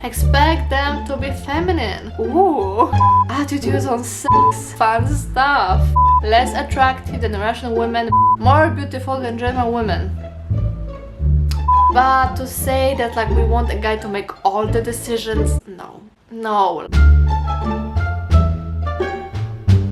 Expect them to be feminine. Ooh. Attitudes on sex. Fun stuff. Less attractive than Russian women. More beautiful than German women. But to say that like we want a guy to make all the decisions, no. No.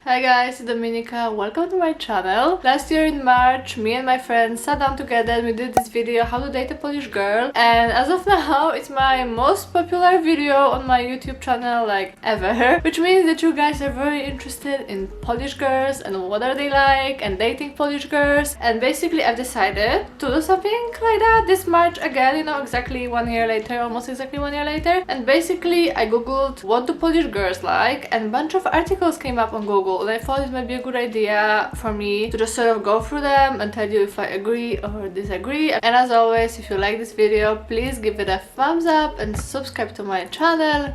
Hi guys, it's Dominica, welcome to my channel. Last year in March, me and my friends sat down together and we did this video, how to date a Polish girl. And as of now, it's my most popular video on my YouTube channel like ever. Which means that you guys are very interested in Polish girls and what are they like and dating Polish girls. And basically I've decided to do something like that this March again, you know, exactly 1 year later, almost exactly 1 year later. And basically I googled what do Polish girls like and a bunch of articles came up on Google. And I thought it might be a good idea for me to just sort of go through them and tell you if I agree or disagree. And as always, if you like this video, please give it a thumbs up and subscribe to my channel.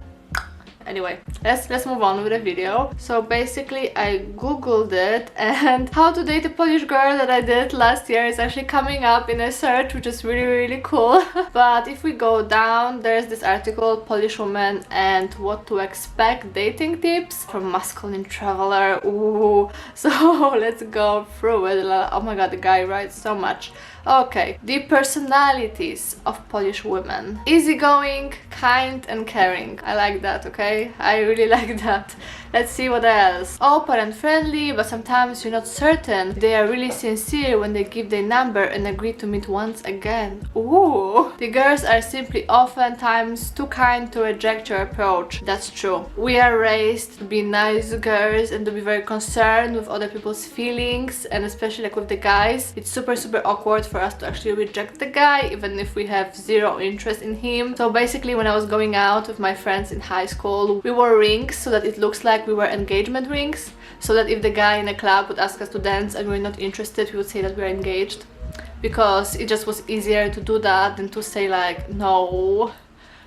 Anyway, let's move on with the video. So basically I googled it and how to date a Polish girl that I did last year is actually coming up in a search, which is really cool. But if we go down, there's this article, Polish woman and what to expect dating tips from Masculine Traveler. Ooh, so let's go through it. Oh my god, the guy writes so much. Okay, the personalities of Polish women. Easygoing, kind and caring. I like that, okay? I really like that. Let's see what else. Open and friendly, but sometimes you're not certain they are really sincere when they give their number and agree to meet once again. Ooh. The girls are simply oftentimes too kind to reject your approach. That's true. We are raised to be nice girls and to be very concerned with other people's feelings, and especially like with the guys. It's super awkward for us to actually reject the guy even if we have zero interest in him. So basically when I was going out with my friends in high school, we wore rings so that it looks like we were engagement rings, so that if the guy in a club would ask us to dance and we're not interested, we would say that we're engaged, because it just was easier to do that than to say like no.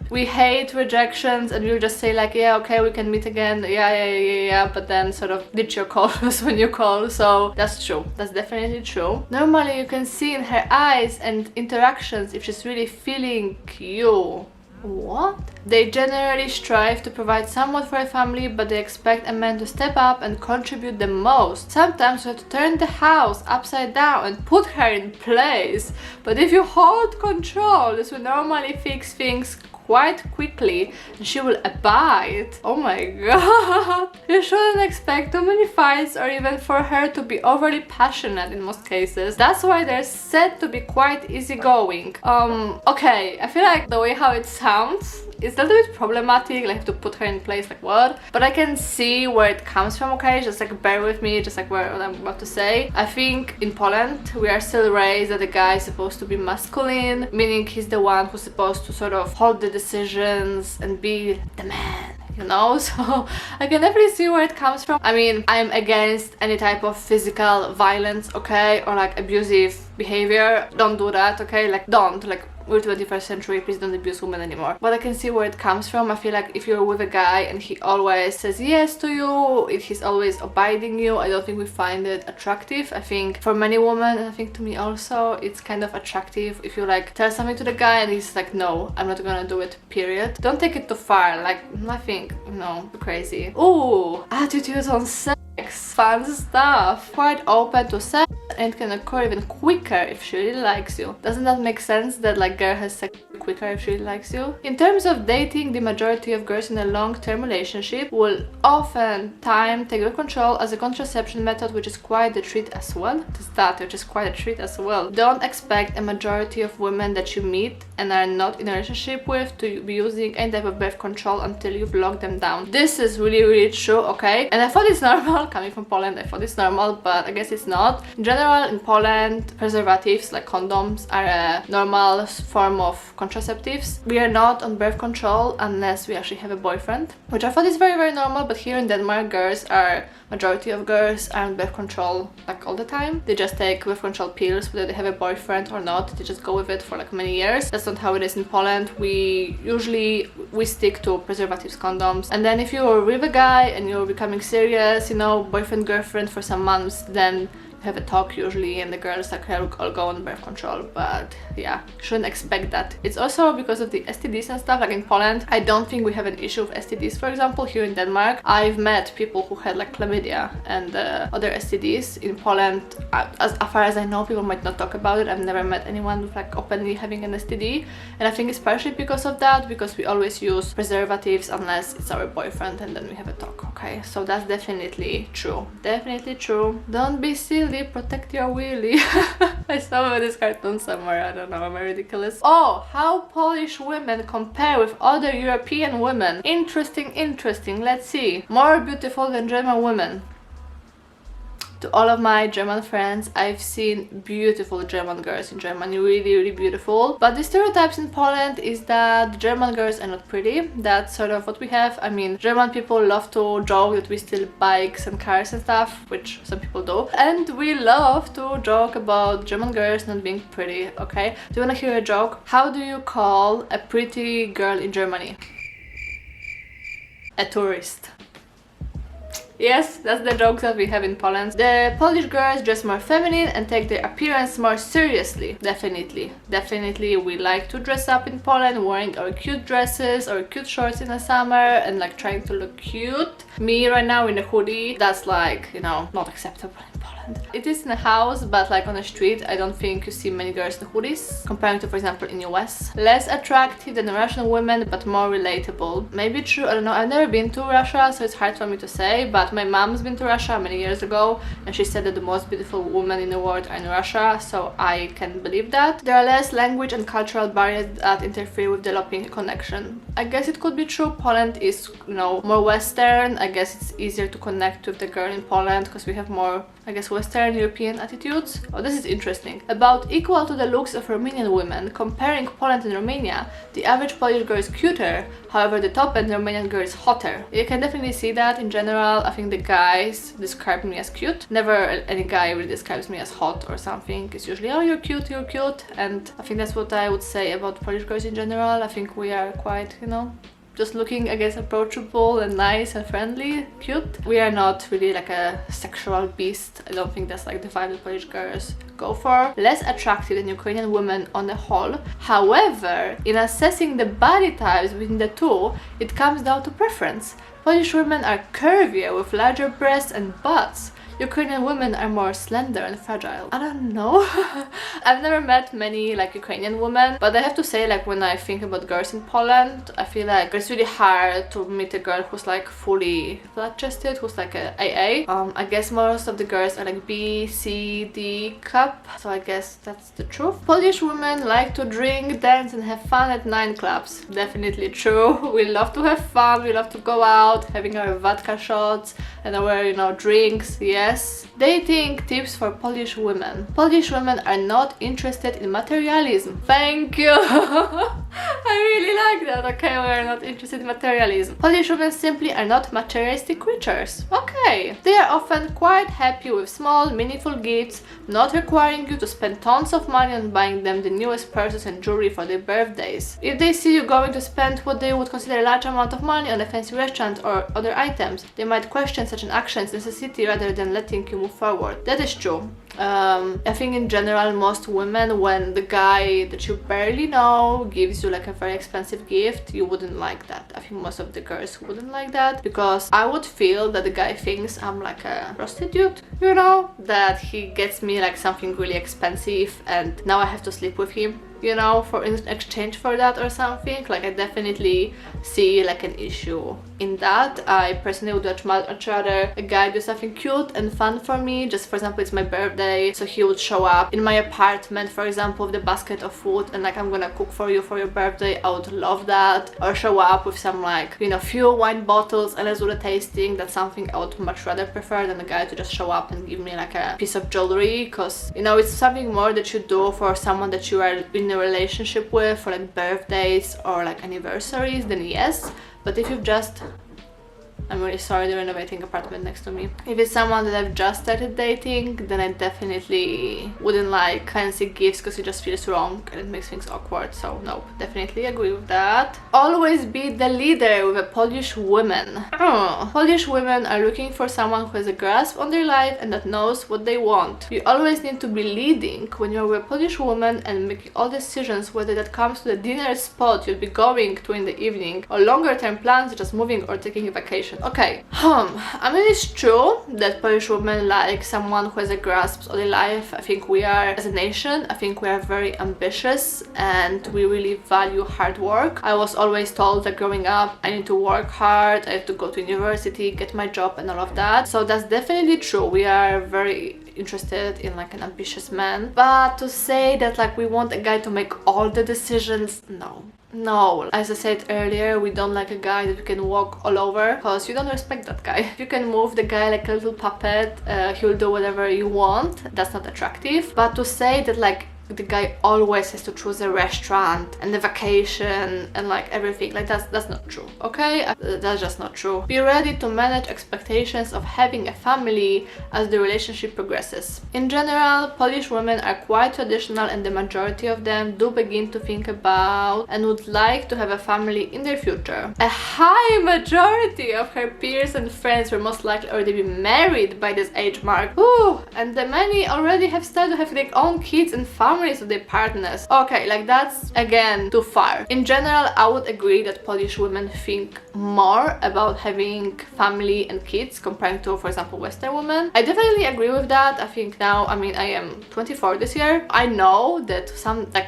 We hate rejections and we'll just say like yeah, okay, we can meet again, yeah, but then sort of ditch your calls when you call. So that's true, that's definitely true. Normally you can see in her eyes and interactions if she's really feeling you. What? They generally strive to provide somewhat for a family, but they expect a man to step up and contribute the most. Sometimes you have to turn the house upside down and put her in place. But if you hold control, this will normally fix things quite quickly and she will abide. Oh my god. You shouldn't expect too many fights or even for her to be overly passionate in most cases. That's why they're said to be quite easygoing. Okay, I feel like the way how it sounds is a little bit problematic, like to put her in place, like what? But I can see where it comes from, okay? Just like bear with me, just like what I'm about to say. I think in Poland we are still raised that the guy is supposed to be masculine, meaning he's the one who's supposed to sort of hold the decisions and be the man, you know? So I can definitely see where it comes from. I mean, I'm against any type of physical violence, okay, or like abusive behavior. Don't do that, okay? Like don't, like we're 21st century, please don't abuse women anymore. But I can see where it comes from. I feel like if you're with a guy and he always says yes to you, if he's always abiding you, I don't think we find it attractive. I think for many women, and I think to me also, it's kind of attractive if you like tell something to the guy and he's like no, I'm not gonna do it, period. Don't take it too far, like nothing, no, crazy. Ooh, attitudes on sex. Fun stuff. Quite open to sex and can occur even quicker if she really likes you. Doesn't that make sense that like girl has sex quicker if she really likes you? In terms of dating, the majority of girls in a long-term relationship will oftentimes take birth control as a contraception method, which is quite a treat as well. Which is quite a treat as well. Don't expect a majority of women that you meet and are not in a relationship with to be using any type of birth control until you've locked them down. This is really true, okay? And I thought it's normal, coming from Poland, I thought it's normal, but I guess it's not. In general, in Poland, preservatives like condoms are a normal form of contraceptives. We are not on birth control unless we actually have a boyfriend, which I thought is very normal, but here in Denmark, majority of girls are on birth control like all the time. They just take birth control pills whether they have a boyfriend or not. They just go with it for like many years. That's not how it is in Poland. We stick to preservatives, condoms, and then if you're with a guy and you're becoming serious, you know, boyfriend, girlfriend for some months, then have a talk usually, and the girls like all go on birth control. But yeah, shouldn't expect that. It's also because of the STDs and stuff. Like in Poland, I don't think we have an issue with STDs. For example, here in Denmark, I've met people who had like chlamydia and other STDs. In Poland, as far as I know, people might not talk about it. I've never met anyone with like openly having an STD, and I think it's partially because of that, because we always use preservatives unless it's our boyfriend, and then we have a talk. Okay, so that's definitely true. Definitely true. Don't be silly, protect your willy. I saw this cartoon somewhere, I don't know, am I ridiculous? Oh, how Polish women compare with other European women. Interesting, interesting. Let's see. More beautiful than German women. To all of my German friends, I've seen beautiful German girls in Germany, really, really beautiful. But the stereotypes in Poland is that German girls are not pretty. That's sort of what we have. I mean, German people love to joke that we steal bikes and cars and stuff, which some people do. And we love to joke about German girls not being pretty, okay? Do you wanna hear a joke? How do you call a pretty girl in Germany? A tourist. Yes, that's the jokes that we have in Poland. The Polish girls dress more feminine and take their appearance more seriously. Definitely. Definitely we like to dress up in Poland, wearing our cute dresses or cute shorts in the summer and like trying to look cute. Me right now in a hoodie, that's like, you know, not acceptable in Poland. It is in a house, but like on the street, I don't think you see many girls in hoodies, comparing to, for example, in US. Less attractive than Russian women, but more relatable. Maybe true, I don't know, I've never been to Russia, so it's hard for me to say, but my mom's been to Russia many years ago, and she said that the most beautiful women in the world are in Russia, so I can believe that. There are less language and cultural barriers that interfere with developing a connection. I guess it could be true. Poland is, you know, more Western. I guess it's easier to connect with the girl in Poland because we have more, I guess, Western European attitudes. Oh, this is interesting. About equal to the looks of Romanian women. Comparing Poland and Romania, the average Polish girl is cuter, however the top-end Romanian girl is hotter. You can definitely see that in general. I think the guys describe me as cute. Never any guy really describes me as hot or something. It's usually, oh, you're cute, and I think that's what I would say about Polish girls in general. I think we are quite, you know, just looking, I guess, approachable and nice and friendly, cute. We are not really like a sexual beast. I don't think that's like the vibe that Polish girls go for. Less attractive than Ukrainian women on the whole. However, in assessing the body types between the two, it comes down to preference. Polish women are curvier with larger breasts and butts. Ukrainian women are more slender and fragile. I don't know. I've never met many like Ukrainian women, but I have to say, like, when I think about girls in Poland, I feel like it's really hard to meet a girl who's like fully flat-chested, who's like a AA. I guess most of the girls are like B, C, D cup, so I guess that's the truth. Polish women like to drink, dance and have fun at nightclubs. Definitely true. We love to have fun, we love to go out, having our vodka shots and our, you know, drinks, yes. Dating tips for Polish women. Polish women are not interested in materialism. Thank you! I really like that. Okay, we are not interested in materialism. Polish women simply are not materialistic creatures. Okay. They are often quite happy with small, meaningful gifts, not requiring you to spend tons of money on buying them the newest purses and jewelry for their birthdays. If they see you going to spend what they would consider a large amount of money on a fancy restaurant or other items, they might question such an action's necessity rather than letting you move forward. That is true. I think in general most women, when the guy that you barely know gives you like a very expensive gift, you wouldn't like that. I think most of the girls wouldn't like that, because I would feel that the guy thinks I'm like a prostitute, you know, that he gets me like something really expensive and now I have to sleep with him, you know, for in exchange for that or something. Like, I definitely see like an issue in that. I personally would much rather a guy do something cute and fun for me. Just for example, it's my birthday, so he would show up in my apartment, for example, with a basket of food and like, I'm gonna cook for you for your birthday. I would love that. Or show up with some like, you know, few wine bottles and let's do the tasting. That's something I would much rather prefer than a guy to just show up and give me like a piece of jewelry, because, you know, it's something more that you do for someone that you are in a relationship with, for like birthdays or like anniversaries, then yes. But if you've just, I'm really sorry, they're renovating apartment next to me. If it's someone that I've just started dating, then I definitely wouldn't like fancy gifts because it just feels wrong and it makes things awkward. So no, definitely agree with that. Always be the leader with a Polish woman. Polish women are looking for someone who has a grasp on their life and that knows what they want. You always need to be leading when you're with a Polish woman and making all decisions, whether that comes to the dinner spot you'll be going to in the evening or longer term plans such as moving or taking a vacation. Okay, I mean, it's true that Polish women like someone who has a grasp on their life. I think we are, as a nation, I think we are very ambitious and we really value hard work. I was always told that growing up I need to work hard, I have to go to university, get my job and all of that. So that's definitely true. We are very interested in like an ambitious man. But to say that like we want a guy to make all the decisions, no, as I said earlier, we don't like a guy that you can walk all over because you don't respect that guy. If you can move the guy like a little puppet, he'll do whatever you want. That's not attractive. But to say that like the guy always has to choose a restaurant and a vacation and like everything, like that's not true, okay? That's just not true. Be ready to manage expectations of having a family as the relationship progresses. In general, Polish women are quite traditional and the majority of them do begin to think about and would like to have a family in their future. A high majority of her peers and friends will most likely already be married by this age mark. Ooh, and the many already have started to have their own kids and families of their partners. Okay, like that's again too far. In general, I would agree that Polish women think more about having family and kids compared to, for example, Western women. I definitely agree with that. I think now, I mean, I am 24 this year. I know that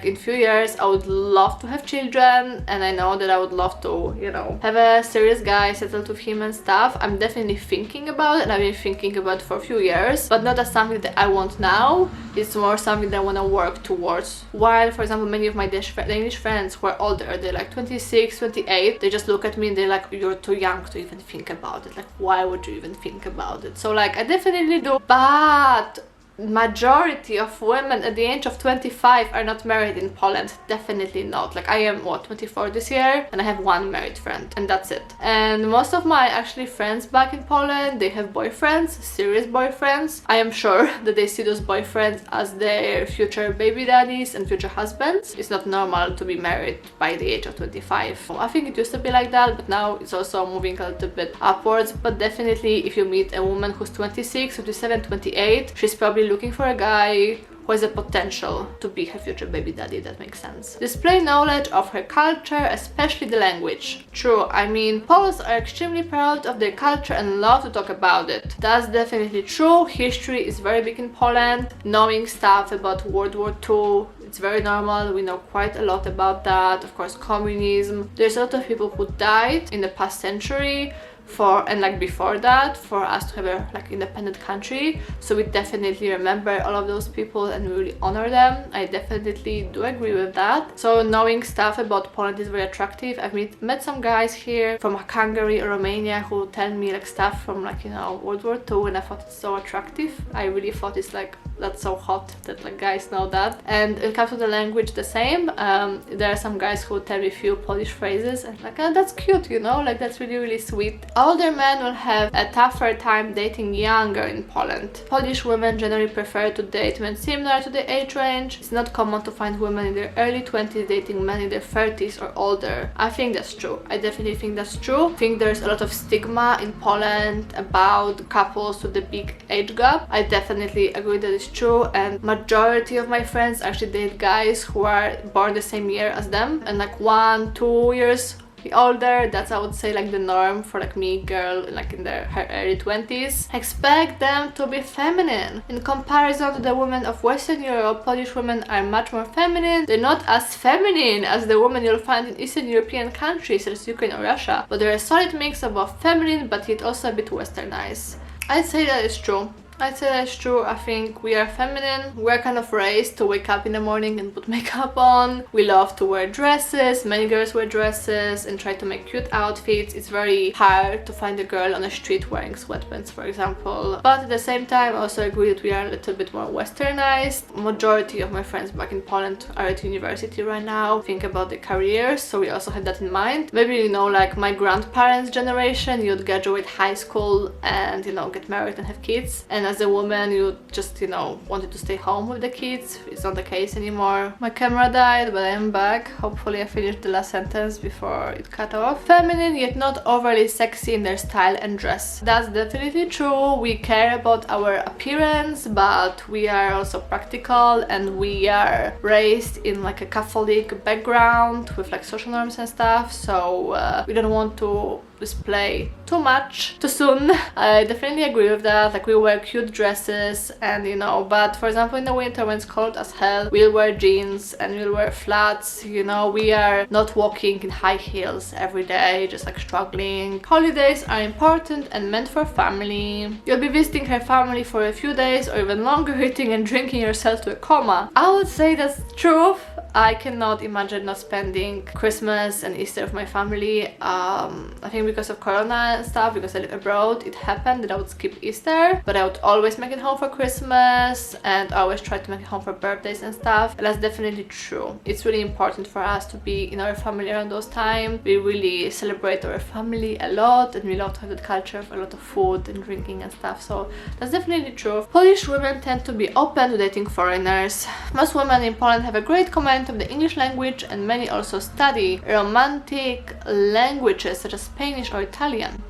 in few years I would love to have children, and I know that I would love to, you know, have a serious guy, settled with him and stuff. I'm definitely thinking about it, and I've been thinking about it for a few years, but not as something that I want now. It's more something that I want to work towards. While, for example, many of my Danish friends who are older, they're like 26, 28, they just look at me and they're like, you're too young to even think about it. Like, why would you even think about it? So like, I definitely do, but majority of women at the age of 25 are not married in Poland. Definitely not. Like, I am 24 this year and I have one married friend and that's it. And most of my actually friends back in Poland, they have boyfriends, serious boyfriends. I am sure that they see those boyfriends as their future baby daddies and future husbands. It's not normal to be married by the age of 25. I think it used to be like that, but now it's also moving a little bit upwards. But definitely if you meet a woman who's 26, 27, 28, she's probably looking for a guy who has a potential to be her future baby daddy. That makes sense. Display knowledge of her culture, especially the language. True, I mean, Poles are extremely proud of their culture and love to talk about it. That's definitely true. History is very big in Poland. Knowing stuff about World War II, it's very normal. We know quite a lot about that. Of course, communism. There's a lot of people who died in the past century and like before that, for us to have a like independent country. So we definitely remember all of those people and we really honor them. I definitely do agree with that. So knowing stuff about Poland is very attractive. I've met some guys here from Hungary or Romania who tell me like stuff from like, you know, World War II, and I thought it's so attractive. I really thought it's like, that's so hot that like guys know that. And it comes to the language the same. There are some guys who tell me a few Polish phrases and like, oh, that's cute, you know, like that's really, really sweet. Older men will have a tougher time dating younger in Poland. Polish women generally prefer to date men similar to their age range. It's not common to find women in their early 20s dating men in their 30s or older. I think that's true. I definitely think that's true. I think there's a lot of stigma in Poland about couples with a big age gap. I definitely agree that it's true, and majority of my friends actually date guys who are born the same year as them and like 1-2 years older. That's, I would say, like the norm for like me, girl like in her early 20s. Expect them to be feminine. In comparison to the women of Western Europe, Polish women are much more feminine. They're not as feminine as the women you'll find in Eastern European countries such as Ukraine or Russia, but they're a solid mix of both feminine but yet also a bit westernized. I'd say that is true. I'd say that's true. I think we are feminine. We're kind of raised to wake up in the morning and put makeup on. We love to wear dresses. Many girls wear dresses and try to make cute outfits. It's very hard to find a girl on the street wearing sweatpants, for example. But at the same time, I also agree that we are a little bit more westernized. Majority of my friends back in Poland are at university right now. Think about their careers, so we also had that in mind. Maybe, you know, like my grandparents' generation, you'd graduate high school and, you know, get married and have kids. And as a woman, you just, you know, wanted to stay home with the kids. It's not the case anymore. My camera died, but I am back. Hopefully I finished the last sentence before it cut off. Feminine, yet not overly sexy in their style and dress. That's definitely true. We care about our appearance, but we are also practical, and we are raised in like a Catholic background with like social norms and stuff, so we don't want to display too much too soon. I definitely agree with that. Like, we wear cute dresses and, you know, but for example in the winter when it's cold as hell, we'll wear jeans and we'll wear flats, you know. We are not walking in high heels every day, just like struggling. Holidays are important and meant for family. You'll be visiting her family for a few days or even longer, eating and drinking yourself to a coma. I would say that's true. I cannot imagine not spending Christmas and Easter with my family. I think because of Corona and stuff, because I live abroad, it happened that I would skip Easter, but I would always make it home for Christmas and I always try to make it home for birthdays and stuff. And that's definitely true. It's really important for us to be in our family around those times. We really celebrate our family a lot and we love to have that culture of a lot of food and drinking and stuff, so that's definitely true. Polish women tend to be open to dating foreigners. Most women in Poland have a great command of the English language, and many also study romantic languages such as Spanish or Italian.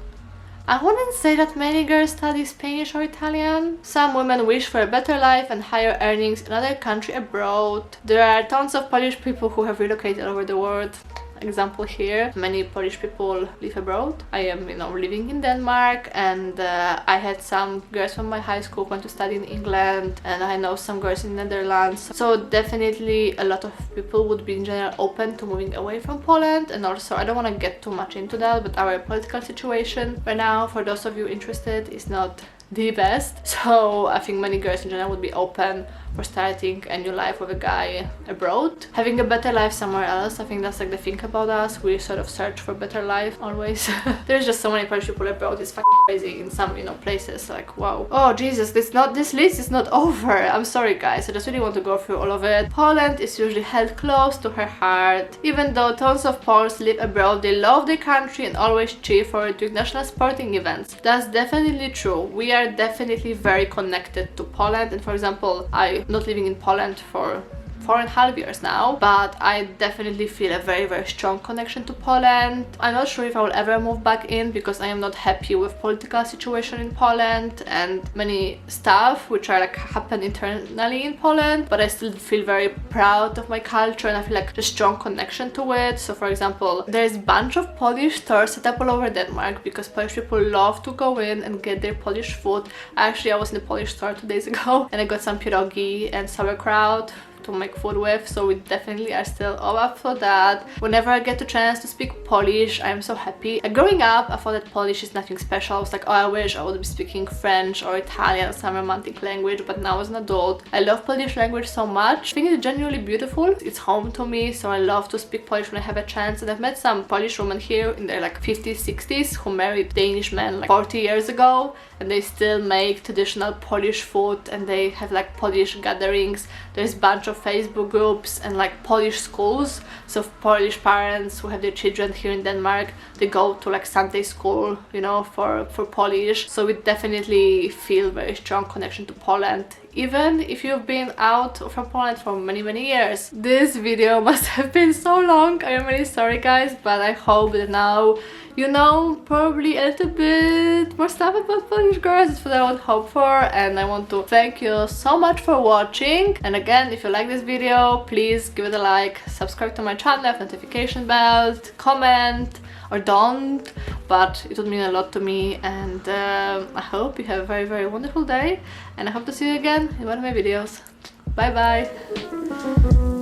I wouldn't say that many girls study Spanish or Italian. Some women wish for a better life and higher earnings in another country abroad. There are tons of Polish people who have relocated all over the world. Example here, many Polish people live abroad. I am, you know, living in Denmark, and I had some girls from my high school went to study in England, and I know some girls in Netherlands. So definitely a lot of people would be in general open to moving away from Poland. And also, I don't want to get too much into that, but our political situation right now, for those of you interested, is not the best. So I think many girls in general would be open for starting a new life with a guy abroad, having a better life somewhere else. I think that's like the thing about us. We sort of search for better life always. There's just so many Polish people abroad. It's fucking crazy in some, you know, places. Like, wow. Oh Jesus, this list is not over. I'm sorry guys, I just really want to go through all of it. Poland is usually held close to her heart. Even though tons of Poles live abroad, they love their country and always cheer for it during national sporting events. That's definitely true. We are definitely very connected to Poland, and for example, I'm not living in Poland for 4.5 years now, but I definitely feel a very, very strong connection to Poland. I'm not sure if I will ever move back in because I am not happy with political situation in Poland and many stuff which are like happen internally in Poland, but I still feel very proud of my culture and I feel like a strong connection to it. So for example, there's a bunch of Polish stores set up all over Denmark because Polish people love to go in and get their Polish food. Actually, I was in a Polish store 2 days ago and I got some pierogi and sauerkraut to make food with, so we definitely are still all up for that. Whenever I get the chance to speak Polish, I am so happy. Like, growing up, I thought that Polish is nothing special. I was like, oh, I wish I would be speaking French or Italian, some romantic language, but now as an adult, I love Polish language so much. I think it's genuinely beautiful. It's home to me, so I love to speak Polish when I have a chance. And I've met some Polish women here in their like 50s, 60s who married Danish men like 40 years ago, and they still make traditional Polish food and they have like Polish gatherings. There's a bunch of Facebook groups and like Polish schools, so Polish parents who have their children here in Denmark, they go to like Sunday school, you know, for Polish. So we definitely feel very strong connection to Poland, even if you've been out from Poland for many years. This video must have been so long. I am really sorry guys, but I hope that now you know probably a little bit more stuff about Polish girls. That's what I would hope for, and I want to thank you so much for watching. And again, if you like this video, please give it a like, subscribe to my channel, have notification bell, comment or don't, but it would mean a lot to me. And I hope you have a very wonderful day, and I hope to see you again in one of my videos. Bye bye.